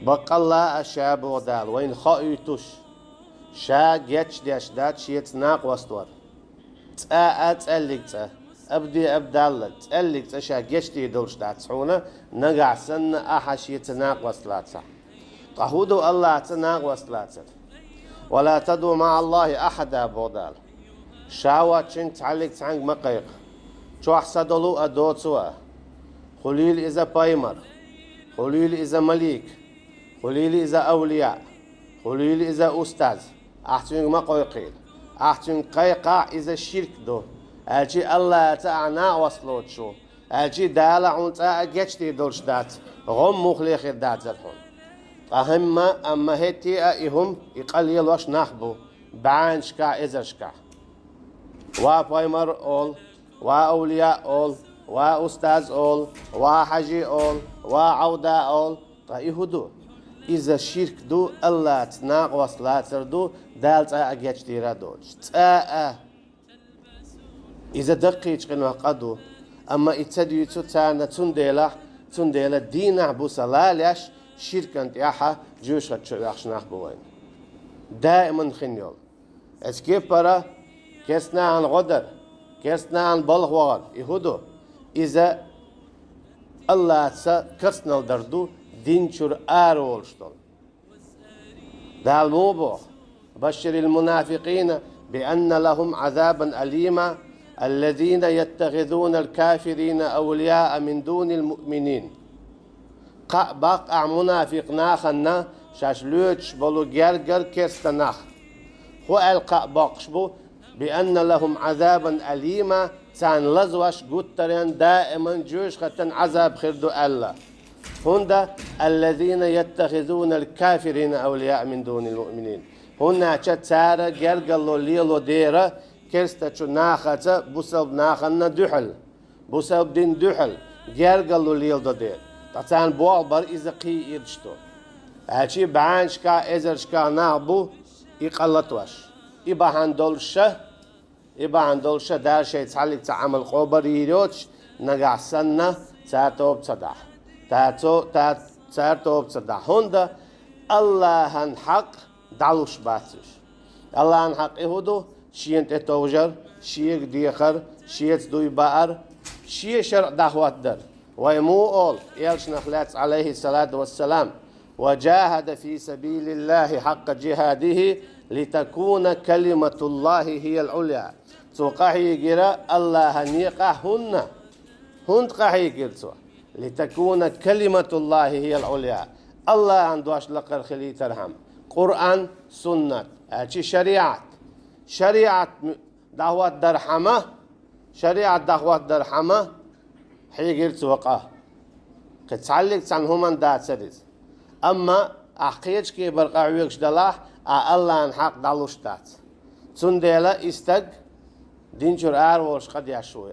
بقلا أشاب ودال وين خايتوش شا جتش داش دات شيت ناق وستور تألق أبدي أبدالك تألق شا جتش دي دولش دات سحونا نقع سن أحش يتناق وصلاتها قهودو الله تناق وصلاتها ولا تدعو مع الله أحدا بودال شاوة تشنك تعلق تعنق مقيق شو أحسدلو أدوت سوا خليل إذا بايمر خليل إذا مليك خليل إذا أولياء خليل إذا أستاذ أحتنق مقيقين أحتنق قيقع إذا الشرك دو أجي الله تعنا وصلوت شو أجي دالا عنت أجتي دولش دات غم مخليخ دات زرحون أما هتي أهم يقليل وش نخبو بعانشكا إزرشكا وبايمر أول وأولياء أول وأستاذ أول وحجي أول وعودة أول طيهدو إذا شرك دو الله تناق وصلات دو دالت أجتي ردوش إذا دقيق قنوا قدو أما إتديو تانا تنديلا دينا بوسلالش شرك أنت ياها جوش هتشرخش نخبوين دائما خنيول اسكيب برا كسنا عن غدر كسنا عن بلغوار يهودو إذا الله كسنا الدردو دين شر آرولشتول ده الموضوع بشر المنافقين بأن لهم عذابا أليما الذين يتخذون الكافرين أولياء من دون المؤمنين بقع منافق ناخنا شاشلوتش بلو جرجر كستناخ هو القاء بقشبو بأن لهم عذابا أليما تان لزوش قترين دائما جوش ختن عذاب خردو الله هندا الذين يتخذون الكافرين أولياء من دون المؤمنين هنا تشارة جرجلو ليلو ديرة كستشو ناخته بسبب ناخنا دحل بسبب دين دحل جرجلو ليلو دير تان بوالبر إذا قي إرشتو هاتشي بعانشكا إزرشكا نابو يقلطوش إبا هندولشة دار شيء تعلق تعمل قبر يروتش نقع سنة تاتو بصدح تاتو بصدح هندا الله هنحق دعلوش باتش الله هنحق إهودو شينت اتوجر شيك ديخر شيت دوي بقر شي شرع دعوات در ويمو أول يلش نخلات عليه الصلاة والسلام وجاهد في سبيل الله حق جهاده لتكون كلمة الله هي العليا توقعي جرا الله هنيقه هند قحي جرتوا لتكون كلمة الله هي العليا الله عندوش لقر خلي ترهم قرآن سنة أشي شريعة دعوة درحمة شريعة دعوة درحمة حيجر توقع قد تعلق عنهم من دات سريز أما أحكيش كي برقعويكش دلاح الله حق دالوش دات تنديلا استق دينجر آر وش قد يشوي